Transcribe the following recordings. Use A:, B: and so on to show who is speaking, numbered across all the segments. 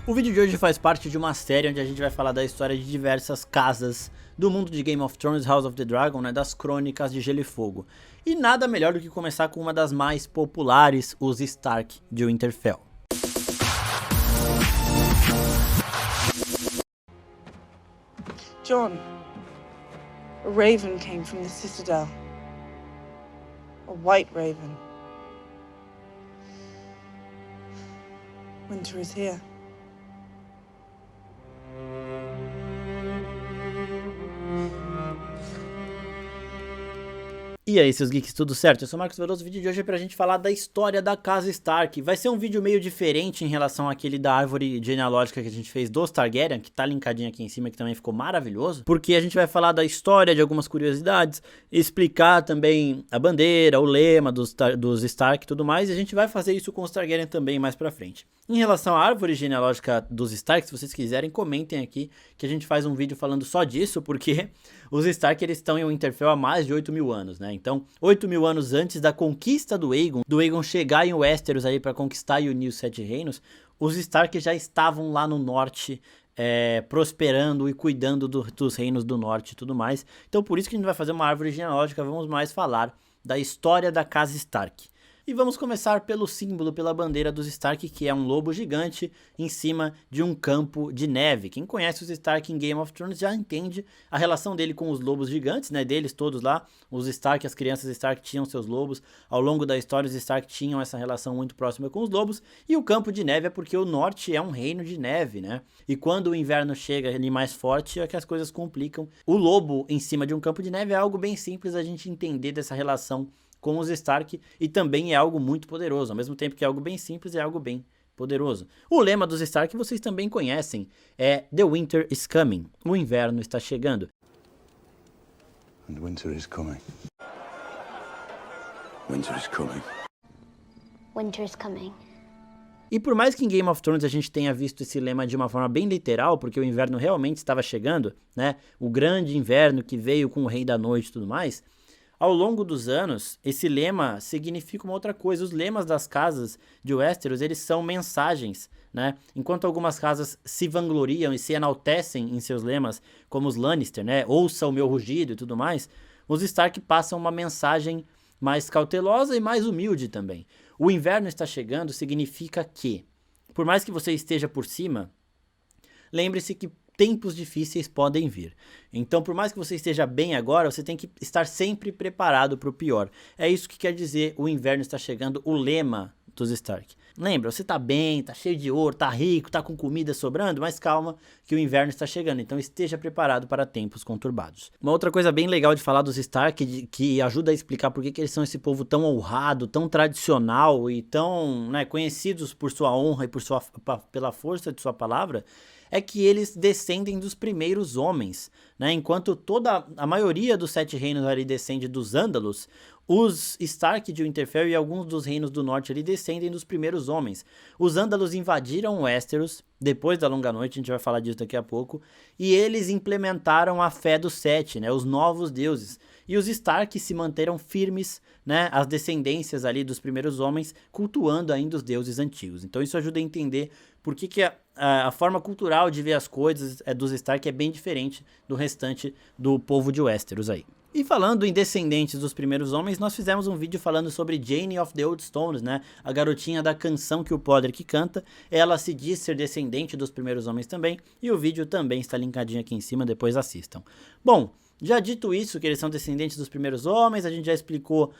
A: O vídeo de hoje faz parte de uma série onde a gente vai falar da história de diversas casas do mundo de Game of Thrones, House of the Dragon, né, das crônicas de Gelo e Fogo. E nada melhor do que começar com uma das mais populares, os Stark de Winterfell.
B: Jon, a raven came from the Citadel. A white raven. Winter is here.
A: E aí, seus geeks, tudo certo? Eu sou o Marcos Veloso. O vídeo de hoje é pra gente falar da história da casa Stark. Vai ser um vídeo meio diferente em relação àquele da árvore genealógica que a gente fez dos Targaryen, que tá linkadinho aqui em cima, que também ficou maravilhoso. Porque a gente vai falar da história, de algumas curiosidades, explicar também a bandeira, o lema dos Stark e tudo mais. E a gente vai fazer isso com os Targaryen também mais pra frente. Em relação à árvore genealógica dos Stark, se vocês quiserem, comentem aqui que a gente faz um vídeo falando só disso, porque os Stark eles estão em Winterfell há mais de 8.000 anos, né? Então, 8.000 anos antes da conquista do Aegon chegar em Westeros aí para conquistar e unir os Sete Reinos, os Stark já estavam lá no norte, prosperando e cuidando dos reinos do norte e tudo mais. Então, por isso que a gente vai fazer uma árvore genealógica, vamos mais falar da história da casa Stark. E vamos começar pelo símbolo, pela bandeira dos Stark, que é um lobo gigante em cima de um campo de neve. Quem conhece os Stark em Game of Thrones já entende a relação dele com os lobos gigantes, né? Deles todos lá, os Stark, as crianças Stark tinham seus lobos. Ao longo da história, os Stark tinham essa relação muito próxima com os lobos. E o campo de neve é porque o norte é um reino de neve, né? E quando o inverno chega ali mais forte, é que as coisas complicam. O lobo em cima de um campo de neve é algo bem simples a gente entender dessa relação com os Stark, e também é algo muito poderoso, ao mesmo tempo que é algo bem simples, é algo bem poderoso. O lema dos Stark vocês também conhecem, é The Winter is Coming, o inverno está chegando.
C: And winter is coming. Winter is coming.
D: Winter is coming.
A: E por mais que em Game of Thrones a gente tenha visto esse lema de uma forma bem literal, porque o inverno realmente estava chegando, né, o grande inverno que veio com o Rei da Noite e tudo mais, ao longo dos anos, esse lema significa uma outra coisa. Os lemas das casas de Westeros, eles são mensagens, né? Enquanto algumas casas se vangloriam e se enaltecem em seus lemas, como os Lannister, né? Ouça o meu rugido e tudo mais, os Stark passam uma mensagem mais cautelosa e mais humilde também. O inverno está chegando significa que, por mais que você esteja por cima, lembre-se que tempos difíceis podem vir. Então, por mais que você esteja bem agora, você tem que estar sempre preparado para o pior. É isso que quer dizer o inverno está chegando, o lema dos Stark. Lembra, você tá bem, tá cheio de ouro, tá rico, tá com comida sobrando, mas calma que o inverno está chegando, então esteja preparado para tempos conturbados. Uma outra coisa bem legal de falar dos Stark, que ajuda a explicar por que eles são esse povo tão honrado, tão tradicional e tão, né, conhecidos por sua honra e pela força de sua palavra, é que eles descendem dos primeiros homens, né? Enquanto a maioria dos Sete Reinos ali descende dos Ândalos, os Stark de Winterfell e alguns dos reinos do norte ali descendem dos primeiros homens. Os Ândalos invadiram Westeros, depois da Longa Noite, a gente vai falar disso daqui a pouco, e eles implementaram a fé dos Sete, né? Os novos deuses. E os Stark se manteram firmes, né? As descendências ali dos primeiros homens, cultuando ainda os deuses antigos. Então isso ajuda a entender por que a forma cultural de ver as coisas dos Stark é bem diferente do restante do povo de Westeros aí. E falando em descendentes dos primeiros homens, nós fizemos um vídeo falando sobre Jane of the Old Stones, né? A garotinha da canção que o Podrick canta. Ela se diz ser descendente dos primeiros homens também, e o vídeo também está linkadinho aqui em cima, depois assistam. Bom, já dito isso, que eles são descendentes dos primeiros homens, a gente já explicou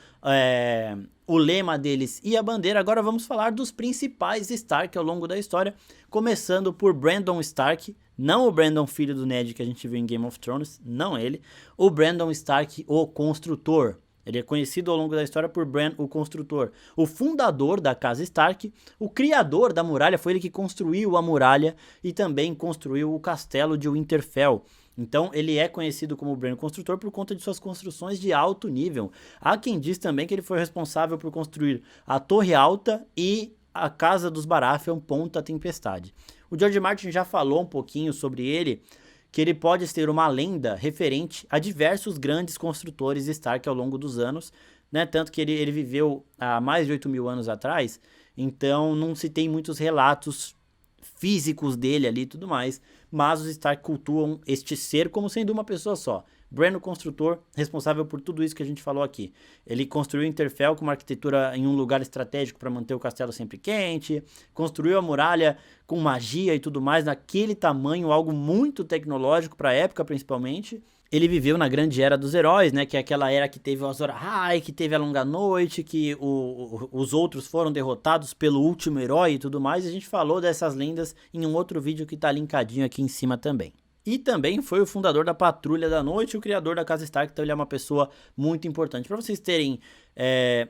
A: o lema deles e a bandeira. Agora vamos falar dos principais Stark ao longo da história, começando por Brandon Stark, não o Brandon filho do Ned que a gente viu em Game of Thrones, não ele, o Brandon Stark, o construtor. Ele é conhecido ao longo da história por Bran, o construtor, o fundador da casa Stark, o criador da muralha, foi ele que construiu a muralha e também construiu o castelo de Winterfell. Então ele é conhecido como Bran o Construtor por conta de suas construções de alto nível. Há quem diz também que ele foi responsável por construir a Torre Alta e a Casa dos Baratheon, Ponta Tempestade. O George Martin já falou um pouquinho sobre ele, que ele pode ser uma lenda referente a diversos grandes construtores Stark ao longo dos anos, né? Tanto que ele viveu há mais de 8.000 anos atrás, então não se tem muitos relatos físicos dele ali e tudo mais, mas os Stark cultuam este ser como sendo uma pessoa só. Bran, o construtor, responsável por tudo isso que a gente falou aqui. Ele construiu Interfell com uma arquitetura em um lugar estratégico para manter o castelo sempre quente, construiu a muralha com magia e tudo mais, naquele tamanho, algo muito tecnológico para a época principalmente. Ele viveu na grande era dos heróis, né, que é aquela era que teve o Azor Ahai, que teve a Longa Noite, que os outros foram derrotados pelo último herói e tudo mais. E a gente falou dessas lendas em um outro vídeo que tá linkadinho aqui em cima também. E também foi o fundador da Patrulha da Noite, o criador da Casa Stark, então ele é uma pessoa muito importante. Para vocês terem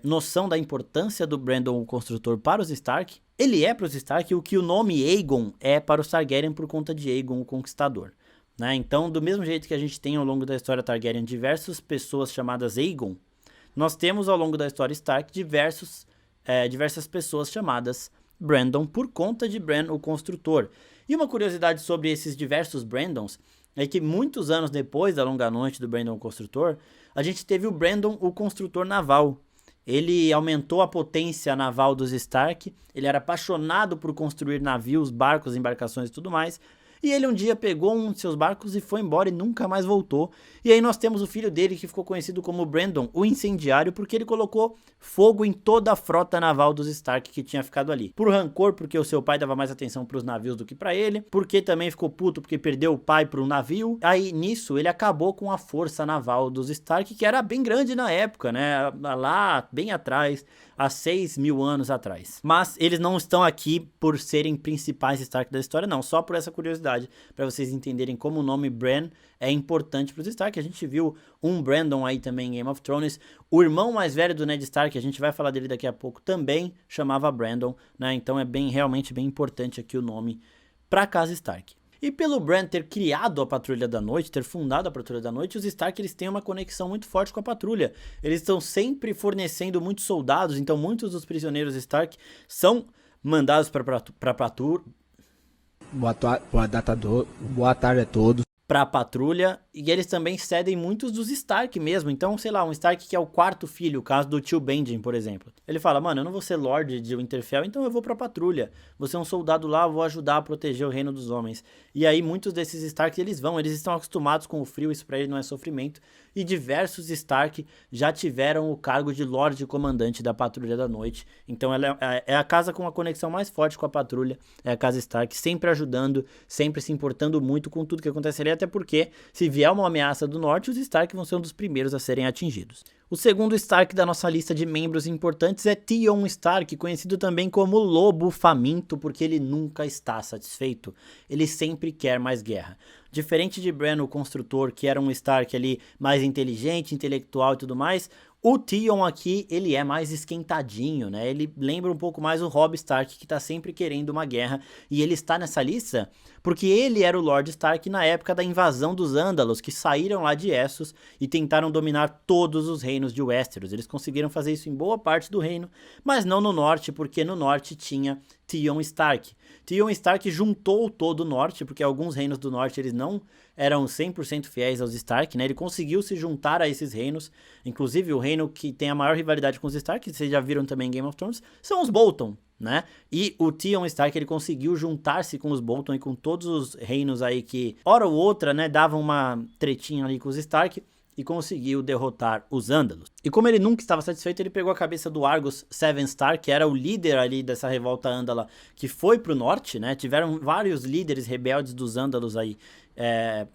A: noção da importância do Brandon, o construtor, para os Stark, ele é para os Stark o que o nome Aegon é para os Targaryen por conta de Aegon, o Conquistador. Né? Então, do mesmo jeito que a gente tem ao longo da história Targaryen diversas pessoas chamadas Aegon, nós temos ao longo da história Stark diversas pessoas chamadas Brandon por conta de Bran, o construtor. E uma curiosidade sobre esses diversos Brandons é que muitos anos depois da Longa Noite do Brandon, o construtor, a gente teve o Brandon, o construtor naval. Ele aumentou a potência naval dos Stark, ele era apaixonado por construir navios, barcos, embarcações e tudo mais. E ele um dia pegou um de seus barcos e foi embora e nunca mais voltou. E aí nós temos o filho dele que ficou conhecido como Brandon, o incendiário, porque ele colocou fogo em toda a frota naval dos Stark que tinha ficado ali. Por rancor, porque o seu pai dava mais atenção para os navios do que para ele. Porque também ficou puto porque perdeu o pai para um navio. Aí nisso ele acabou com a força naval dos Stark, que era bem grande na época, né? Lá bem atrás, há 6.000 anos atrás. Mas eles não estão aqui por serem principais Stark da história, não. Só por essa curiosidade, para vocês entenderem como o nome Bran é importante para os Stark. A gente viu um Brandon aí também em Game of Thrones. O irmão mais velho do Ned Stark, a gente vai falar dele daqui a pouco, também chamava Brandon, né? Então é realmente bem importante aqui o nome para a casa Stark. E pelo Bran ter criado a Patrulha da Noite, ter fundado a Patrulha da Noite, os Stark eles têm uma conexão muito forte com a Patrulha. Eles estão sempre fornecendo muitos soldados, então muitos dos prisioneiros Stark são mandados para Patrulha.
E: Boa tarde a todos.
A: Pra Patrulha, e eles também cedem muitos dos Stark mesmo. Então, sei lá, um Stark que é o quarto filho, o caso do tio Benjen, por exemplo. Ele fala, mano, eu não vou ser Lorde de Winterfell, então eu vou pra Patrulha. Vou ser um soldado lá, vou ajudar a proteger o reino dos homens. E aí, muitos desses Stark, eles estão acostumados com o frio, isso pra eles não é sofrimento. E diversos Stark já tiveram o cargo de Lorde Comandante da Patrulha da Noite. Então, ela é a casa com a conexão mais forte com a Patrulha, é a casa Stark, sempre ajudando, sempre se importando muito com tudo que acontece ali, até porque, se vier uma ameaça do norte, os Stark vão ser um dos primeiros a serem atingidos. O segundo Stark da nossa lista de membros importantes é Theon Stark, conhecido também como Lobo Faminto, porque ele nunca está satisfeito. Ele sempre quer mais guerra. Diferente de Bran, o construtor, que era um Stark ali mais inteligente, intelectual e tudo mais, o Theon aqui, ele é mais esquentadinho, né? Ele lembra um pouco mais o Robb Stark, que tá sempre querendo uma guerra. E ele está nessa lista porque ele era o Lord Stark na época da invasão dos Ândalos, que saíram lá de Essos e tentaram dominar todos os reinos de Westeros. Eles conseguiram fazer isso em boa parte do reino, mas não no norte, porque no norte tinha Theon Stark. Theon Stark juntou todo o norte, porque alguns reinos do norte eles não eram 100% fiéis aos Stark, né? Ele conseguiu se juntar a esses reinos, inclusive o reino que tem a maior rivalidade com os Stark, que vocês já viram também em Game of Thrones, são os Bolton, né? E o Theon Stark, ele conseguiu juntar-se com os Bolton e com todos os reinos aí que, hora ou outra, né, davam uma tretinha ali com os Stark, e conseguiu derrotar os Ândalos. E como ele nunca estava satisfeito, ele pegou a cabeça do Argus Seven Stark, que era o líder ali dessa revolta Ândala, que foi pro norte, né? Tiveram vários líderes rebeldes dos Ândalos aí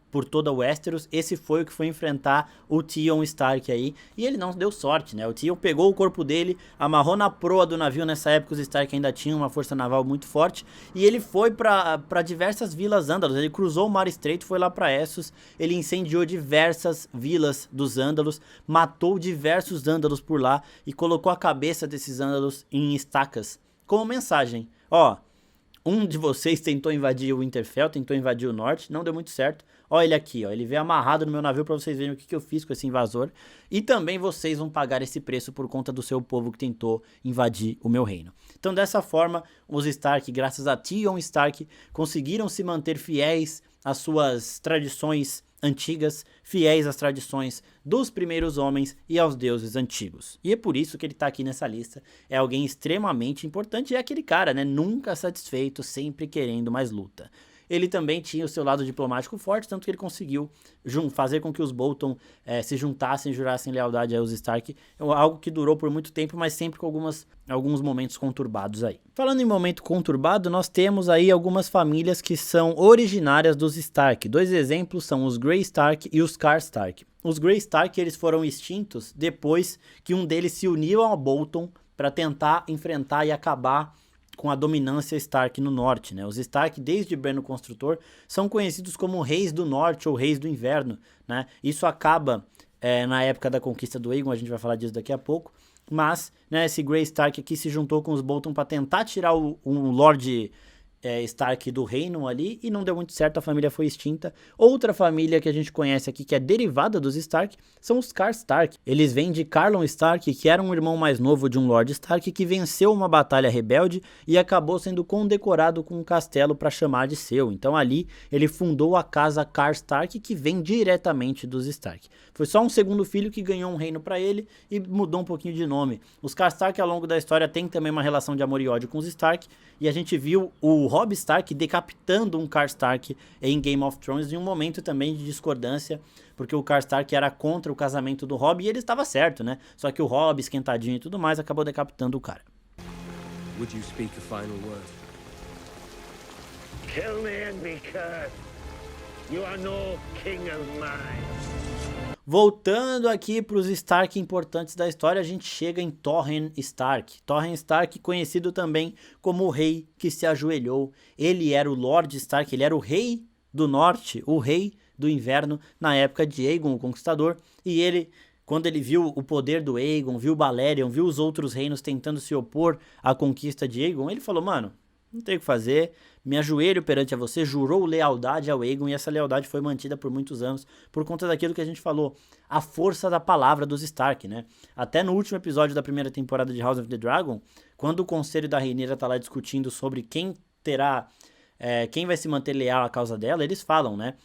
A: por toda Westeros. Esse foi o que foi enfrentar o Theon Stark aí, e ele não deu sorte, né? O Theon pegou o corpo dele, amarrou na proa do navio. Nessa época os Stark ainda tinham uma força naval muito forte, e ele foi para diversas vilas Ândalos. Ele cruzou o Mar Estreito, foi lá para Essos, ele incendiou diversas vilas dos Ândalos, matou diversos Ândalos por lá e colocou a cabeça desses Ândalos em estacas como mensagem: ó, um de vocês tentou invadir o Winterfell, tentou invadir o norte, não deu muito certo. Ó ele aqui, ó, ele veio amarrado no meu navio pra vocês verem o que eu fiz com esse invasor. E também vocês vão pagar esse preço por conta do seu povo que tentou invadir o meu reino. Então dessa forma, os Stark, graças a Theon Stark, conseguiram se manter fiéis às suas tradições antigas, fiéis às tradições dos primeiros homens e aos deuses antigos. E é por isso que ele tá aqui nessa lista. É alguém extremamente importante e é aquele cara, né? Nunca satisfeito, sempre querendo mais luta. Ele também tinha o seu lado diplomático forte, tanto que ele conseguiu fazer com que os Bolton se juntassem e jurassem lealdade aos Stark. Algo que durou por muito tempo, mas sempre com alguns momentos conturbados aí. Falando em momento conturbado, nós temos aí algumas famílias que são originárias dos Stark. 2 exemplos são os Grey Stark e os Karstark. Os Grey Stark eles foram extintos depois que um deles se uniu ao Bolton para tentar enfrentar e acabar com a dominância Stark no norte, né? Os Stark, desde Bran o Construtor, são conhecidos como Reis do Norte ou Reis do Inverno, né? Isso acaba na época da conquista do Aegon, a gente vai falar disso daqui a pouco, mas, né, esse Grey Stark aqui se juntou com os Bolton para tentar tirar o Lord Stark do reino ali, e não deu muito certo, a família foi extinta. Outra família que a gente conhece aqui, que é derivada dos Stark, são os Karstark. Eles vêm de Carlon Stark, que era um irmão mais novo de um Lord Stark, que venceu uma batalha rebelde e acabou sendo condecorado com um castelo para chamar de seu. Então ali ele fundou a casa Karstark, que vem diretamente dos Stark. Foi só um segundo filho que ganhou um reino para ele e mudou um pouquinho de nome. Os Karstark ao longo da história têm também uma relação de amor e ódio com os Stark, e a gente viu o Robb Stark decapitando um Karstark em Game of Thrones em um momento também de discordância, porque o Karstark era contra o casamento do Robb e ele estava certo, né? Só que o Robb, esquentadinho e tudo mais, acabou decapitando o cara.
F: Would you speak a final word?
G: Kill me and be cursed. You are no king of mine.
A: Voltando aqui para os Stark importantes da história, a gente chega em Torrhen Stark. Torrhen Stark, conhecido também como o rei que se ajoelhou. Ele era o Lord Stark, ele era o rei do norte, o rei do inverno na época de Aegon o Conquistador. E ele, quando ele viu o poder do Aegon, viu Balerion, viu os outros reinos tentando se opor à conquista de Aegon, ele falou, mano, não tem o que fazer, me ajoelho perante a você, jurou lealdade ao Aegon, e essa lealdade foi mantida por muitos anos, por conta daquilo que a gente falou, a força da palavra dos Stark, né? Até no último episódio da primeira temporada de House of the Dragon, quando o conselho da Rhaenyra tá lá discutindo sobre quem vai se manter leal à causa dela, eles falam, né?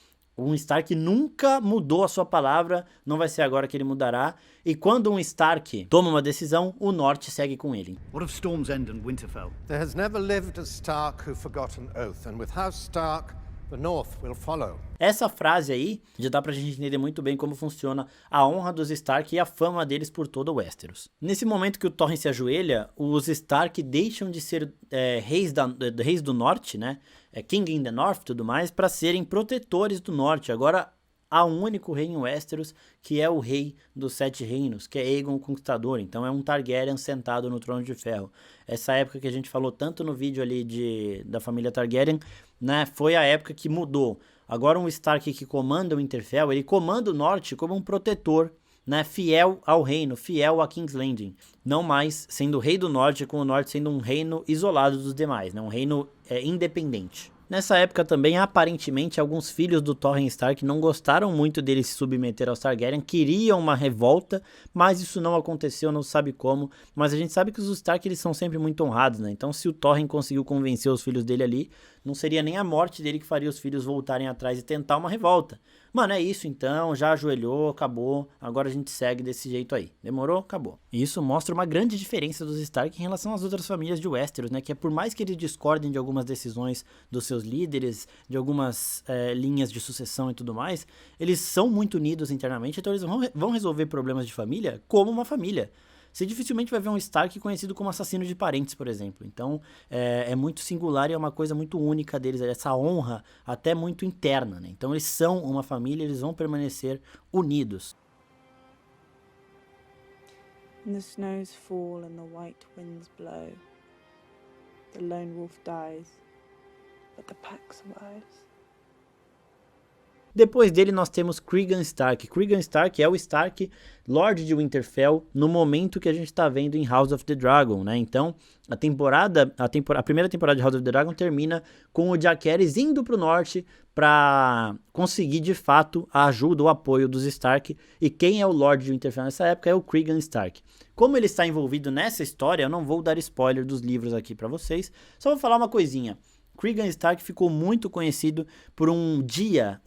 A: Um Stark nunca mudou a sua palavra, não vai ser agora que ele mudará. E quando um Stark toma uma decisão, o Norte segue com ele.
H: What of Storm's End and Winterfell?
I: There has never lived a Stark who forgot an oath, and with House Stark, the North will follow.
A: Essa frase aí já dá pra gente entender muito bem como funciona a honra dos Stark e a fama deles por todo o Westeros. Nesse momento que o Torrhen se ajoelha, os Stark deixam de ser reis do Norte, né? King in the North e tudo mais, para serem protetores do Norte. Agora há um único rei em Westeros, que é o rei dos 7 reinos, que é Aegon o Conquistador. Então é um Targaryen sentado no trono de ferro. Essa época que a gente falou tanto no vídeo ali da família Targaryen, né, foi a época que mudou. Agora um Stark que comanda o Winterfell, ele comanda o Norte como um protetor, né, fiel ao reino, fiel a King's Landing. Não mais sendo rei do Norte, com o Norte sendo um reino isolado dos demais, né, um reino independente. Nessa época também, aparentemente, alguns filhos do Torrhen Stark não gostaram muito dele se submeter aos Targaryen, queriam uma revolta, mas isso não aconteceu, não se sabe como. Mas a gente sabe que os Stark eles são sempre muito honrados, né? Então se o Torrhen conseguiu convencer os filhos dele ali, não seria nem a morte dele que faria os filhos voltarem atrás e tentar uma revolta. Mano, é isso então, já ajoelhou, acabou, agora a gente segue desse jeito aí. Demorou? Acabou. E isso mostra uma grande diferença dos Stark em relação às outras famílias de Westeros, né? Que é por mais que eles discordem de algumas decisões dos seus líderes, de algumas linhas de sucessão e tudo mais, eles são muito unidos internamente, então eles vão resolver problemas de família como uma família. Você dificilmente vai ver um Stark conhecido como assassino de parentes, por exemplo. Então, é muito singular e é uma coisa muito única deles, essa honra até muito interna, né? Então, eles são uma família, eles vão permanecer unidos.
B: And the snows fall and the white winds blow. The lone wolf dies, but the pack survives.
A: Depois dele nós temos Cregan Stark. Cregan Stark é o Stark Lord de Winterfell no momento que a gente está vendo em House of the Dragon, né? Então a primeira temporada de House of the Dragon termina com o Jaehaerys indo para o norte para conseguir de fato a ajuda, o apoio dos Stark. E quem é o Lord de Winterfell nessa época é o Cregan Stark. Como ele está envolvido nessa história, eu não vou dar spoiler dos livros aqui para vocês, só vou falar uma coisinha. Cregan Stark ficou muito conhecido por um dia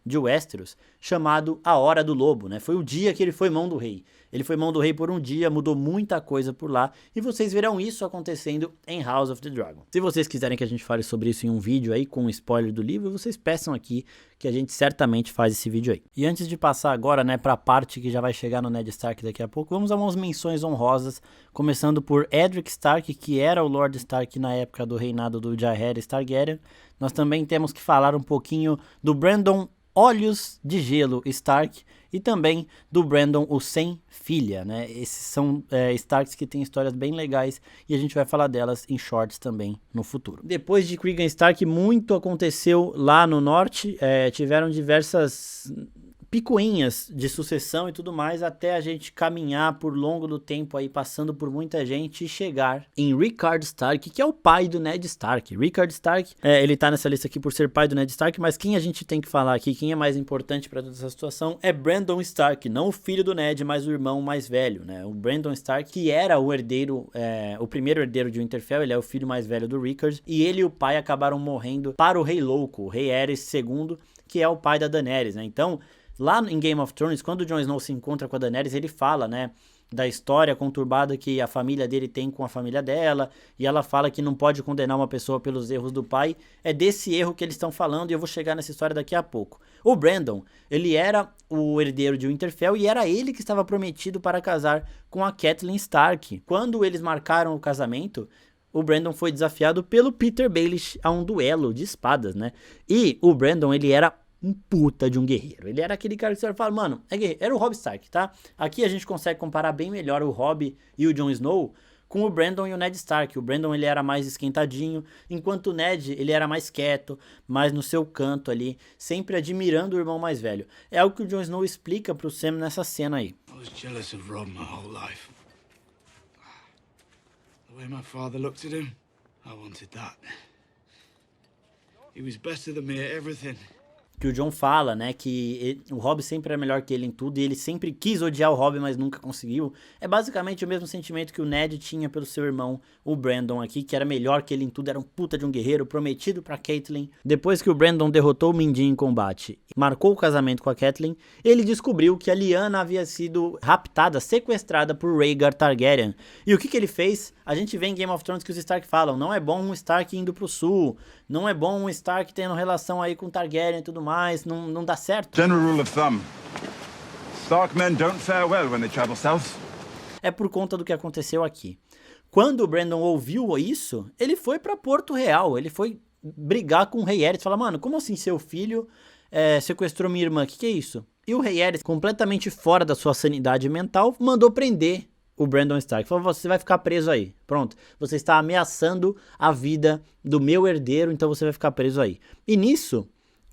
A: de Westeros chamado A Hora do Lobo, né? Foi o dia que ele foi mão do rei. Ele foi mão do rei por um dia, mudou muita coisa por lá, e vocês verão isso acontecendo em House of the Dragon. Se vocês quiserem que a gente fale sobre isso em um vídeo aí, com um spoiler do livro, vocês peçam aqui, que a gente certamente faz esse vídeo aí. E antes de passar agora, né, pra parte que já vai chegar no Ned Stark daqui a pouco, vamos a umas menções honrosas, começando por Edric Stark, que era o Lord Stark na época do reinado do Jaehaerys Targaryen. Nós também temos que falar um pouquinho do Brandon Olhos de Gelo Stark e também do Brandon o Sem Filha, né? Esses são Starks que têm histórias bem legais e a gente vai falar delas em shorts também no futuro. Depois de Cregan Stark, muito aconteceu lá no norte, tiveram diversas picuinhas de sucessão e tudo mais, até a gente caminhar por longo do tempo aí, passando por muita gente e chegar em Rickard Stark, que é o pai do Ned Stark. Rickard Stark, ele tá nessa lista aqui por ser pai do Ned Stark, mas quem a gente tem que falar aqui, quem é mais importante para toda essa situação, é Brandon Stark, não o filho do Ned, mas o irmão mais velho, né? O Brandon Stark, que era o herdeiro, o primeiro herdeiro de Winterfell, ele é o filho mais velho do Rickard, e ele e o pai acabaram morrendo para o Rei Louco, o Rei Aerys II, que é o pai da Daenerys, né? Então, lá em Game of Thrones, quando o Jon Snow se encontra com a Daenerys, ele fala, né, da história conturbada que a família dele tem com a família dela, e ela fala que não pode condenar uma pessoa pelos erros do pai. É desse erro que eles estão falando, e eu vou chegar nessa história daqui a pouco. O Brandon, ele era o herdeiro de Winterfell, e era ele que estava prometido para casar com a Catelyn Stark. Quando eles marcaram o casamento, o Brandon foi desafiado pelo Peter Baelish a um duelo de espadas, né? E o Brandon, ele era um puta de um guerreiro. Ele era aquele cara que você fala, mano, é guerreiro. Era o Robb Stark, tá? Aqui a gente consegue comparar bem melhor o Robb e o Jon Snow com o Brandon e o Ned Stark. O Brandon, ele era mais esquentadinho, enquanto o Ned, ele era mais quieto, mais no seu canto ali, sempre admirando o irmão mais velho. É algo que o Jon Snow explica pro Sam nessa cena aí.
J: I was jealous of Robb my whole life. The way my father looked at him, I wanted that. He was better than me at everything.
A: Que o Jon fala, né, que o Robb sempre é melhor que ele em tudo, e ele sempre quis odiar o Robb, mas nunca conseguiu. É basicamente o mesmo sentimento que o Ned tinha pelo seu irmão, o Brandon aqui, que era melhor que ele em tudo, era um puta de um guerreiro, prometido pra Catelyn. Depois que o Brandon derrotou o Mindinho em combate e marcou o casamento com a Catelyn, ele descobriu que a Lyanna havia sido raptada, sequestrada por Rhaegar Targaryen. E o que ele fez? A gente vê em Game of Thrones que os Stark falam, não é bom um Stark indo pro sul, não é bom um Stark tendo relação aí com Targaryen e tudo mais, não dá certo.
K: General rule of thumb. Stark men don't fare well when they travel south.
A: É por conta do que aconteceu aqui. Quando o Brandon ouviu isso, ele foi pra Porto Real, ele foi brigar com o Rei Aerys, falar, mano, como assim seu filho sequestrou minha irmã, que é isso? E o Rei Aerys, completamente fora da sua sanidade mental, mandou prender o Brandon Stark. Falou, você vai ficar preso aí, pronto, você está ameaçando a vida do meu herdeiro, então você vai ficar preso aí. E nisso,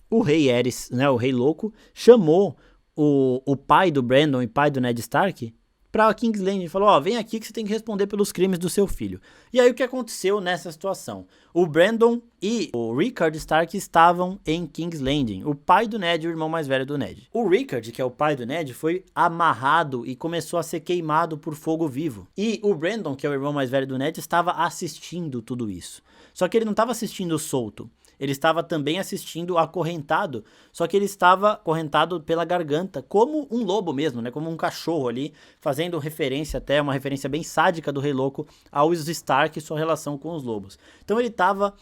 A: o Rei Aerys, né, o Rei Louco, chamou o pai do Brandon e pai do Ned Stark pra King's Landing e falou, vem aqui que você tem que responder pelos crimes do seu filho. E aí o que aconteceu nessa situação? O Brandon e o Rickard Stark estavam em King's Landing, o pai do Ned e o irmão mais velho do Ned. O Rickard, que é o pai do Ned, foi amarrado e começou a ser queimado por fogo vivo. E o Brandon, que é o irmão mais velho do Ned, estava assistindo tudo isso. Só que ele não estava assistindo solto. Ele estava também assistindo acorrentado, só que ele estava acorrentado pela garganta, como um lobo mesmo, né? Como um cachorro ali, fazendo referência até, uma referência bem sádica do Rei Louco aos Stark e sua relação com os lobos. Então ele estava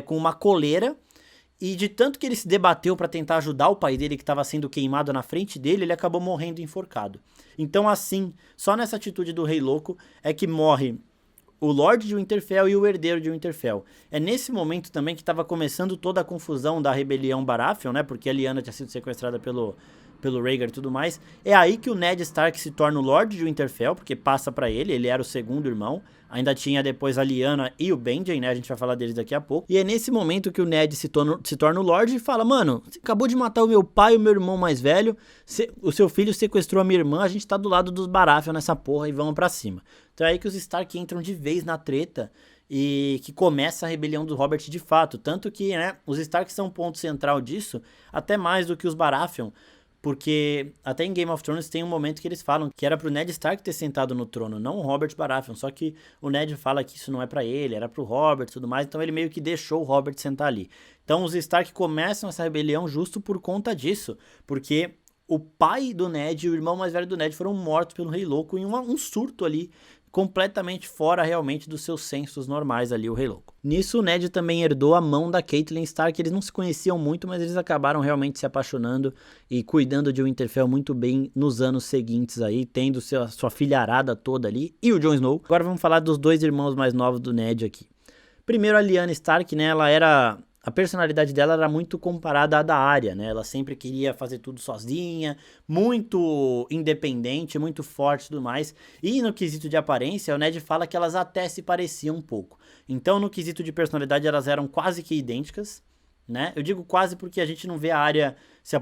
A: com uma coleira, e de tanto que ele se debateu para tentar ajudar o pai dele que estava sendo queimado na frente dele, ele acabou morrendo enforcado. Então assim, só nessa atitude do Rei Louco é que morre o Lorde de Winterfell e o herdeiro de Winterfell. É nesse momento também que estava começando toda a confusão da rebelião Baratheon, né? Porque a Lyanna tinha sido sequestrada pelo Rhaegar e tudo mais. É aí que o Ned Stark se torna o Lorde de Winterfell, porque passa pra ele era o segundo irmão. Ainda tinha depois a Lyanna e o Benjen, né? A gente vai falar deles daqui a pouco. E é nesse momento que o Ned se torna o Lorde e fala, mano, você acabou de matar o meu pai e o meu irmão mais velho, o seu filho sequestrou a minha irmã, a gente tá do lado dos Baratheon nessa porra e vamos pra cima. Então é aí que os Stark entram de vez na treta e que começa a rebelião do Robert de fato. Tanto que, né, os Stark são um ponto central disso, até mais do que os Baratheon, porque até em Game of Thrones tem um momento que eles falam que era pro Ned Stark ter sentado no trono, não o Robert Baratheon, só que o Ned fala que isso não é pra ele, era pro Robert e tudo mais, então ele meio que deixou o Robert sentar ali. Então os Stark começam essa rebelião justo por conta disso, porque o pai do Ned e o irmão mais velho do Ned foram mortos pelo Rei Louco em um surto ali, completamente fora realmente dos seus sensos normais ali, o Rei Louco. Nisso o Ned também herdou a mão da Catelyn Stark, eles não se conheciam muito, mas eles acabaram realmente se apaixonando e cuidando de Winterfell muito bem nos anos seguintes aí, tendo sua filharada toda ali, e o Jon Snow. Agora vamos falar dos dois irmãos mais novos do Ned aqui. Primeiro a Lyanna Stark, né, a personalidade dela era muito comparada à da Arya, né? Ela sempre queria fazer tudo sozinha, muito independente, muito forte e tudo mais. E no quesito de aparência, o Ned fala que elas até se pareciam um pouco. Então, no quesito de personalidade, elas eram quase que idênticas, né? Eu digo quase porque a gente não vê a Arya se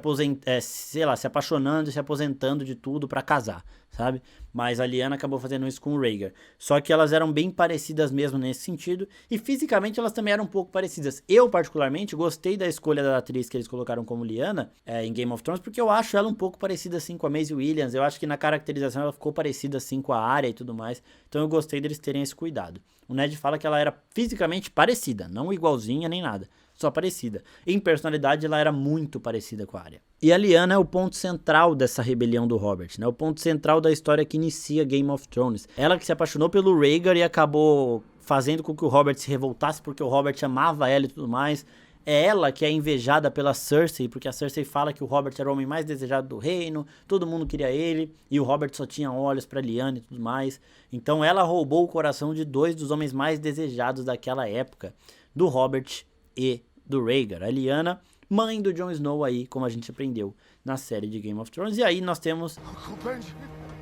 A: apaixonando e se aposentando de tudo pra casar, sabe? Mas a Lyanna acabou fazendo isso com o Rhaegar. Só que elas eram bem parecidas mesmo nesse sentido, e fisicamente elas também eram um pouco parecidas. Eu, particularmente, gostei da escolha da atriz que eles colocaram como Lyanna em Game of Thrones, porque eu acho ela um pouco parecida assim com a Maisie Williams, eu acho que na caracterização ela ficou parecida assim com a Arya e tudo mais, então eu gostei deles terem esse cuidado. O Ned fala que ela era fisicamente parecida, não igualzinha nem nada, só parecida. Em personalidade, ela era muito parecida com a Arya. E a Lyanna é o ponto central dessa rebelião do Robert, né? O ponto central da história que inicia Game of Thrones. Ela que se apaixonou pelo Rhaegar e acabou fazendo com que o Robert se revoltasse, porque o Robert amava ela e tudo mais. É ela que é invejada pela Cersei, porque a Cersei fala que o Robert era o homem mais desejado do reino, todo mundo queria ele, e o Robert só tinha olhos pra Lyanna e tudo mais. Então ela roubou o coração de dois dos homens mais desejados daquela época, do Robert e do Rhaegar. A Lyanna, mãe do Jon Snow aí, como a gente aprendeu na série de Game of Thrones. E aí nós temos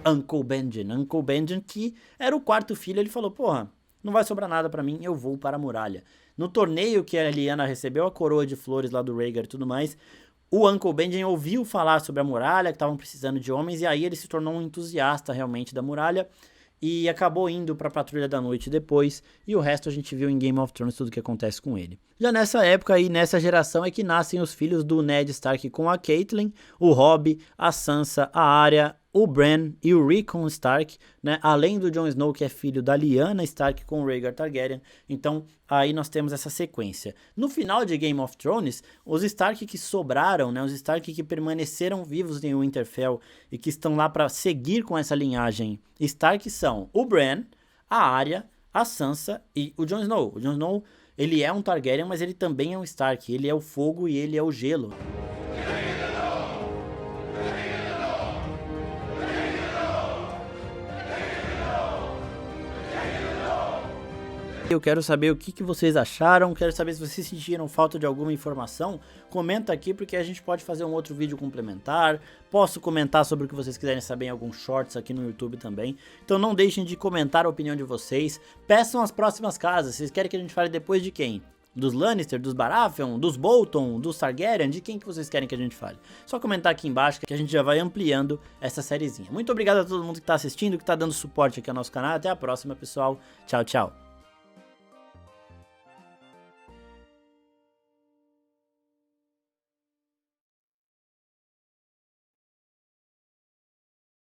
A: Uncle Benjen, que era o quarto filho. Ele falou, porra, não vai sobrar nada pra mim, eu vou para a muralha. No torneio que a Lyanna recebeu a coroa de flores lá do Rhaegar e tudo mais, o Uncle Benjen ouviu falar sobre a muralha, que estavam precisando de homens, e aí ele se tornou um entusiasta realmente da muralha, e acabou indo pra Patrulha da Noite depois, e o resto a gente viu em Game of Thrones, tudo que acontece com ele. Já nessa época aí, nessa geração, é que nascem os filhos do Ned Stark com a Catelyn, o Robb, a Sansa, a Arya, o Bran e o Rickon Stark, né? Além do Jon Snow, que é filho da Lyanna Stark com o Rhaegar Targaryen. Então, aí nós temos essa sequência. No final de Game of Thrones, os Stark que sobraram, né? Os Stark que permaneceram vivos em Winterfell e que estão lá para seguir com essa linhagem Stark são o Bran, a Arya, a Sansa e o Jon Snow. O Jon Snow, ele é um Targaryen, mas ele também é um Stark. Ele é o fogo e ele é o gelo. Eu quero saber o que vocês acharam, quero saber se vocês sentiram falta de alguma informação, comenta aqui porque a gente pode fazer um outro vídeo complementar, posso comentar sobre o que vocês quiserem saber em alguns shorts aqui no YouTube também, então não deixem de comentar a opinião de vocês, peçam as próximas casas, vocês querem que a gente fale depois de quem? Dos Lannister, dos Baratheon, dos Bolton, dos Targaryen, de quem que vocês querem que a gente fale? Só comentar aqui embaixo que a gente já vai ampliando essa sériezinha. Muito obrigado a todo mundo que está assistindo, que está dando suporte aqui ao nosso canal, até a próxima pessoal, tchau, tchau.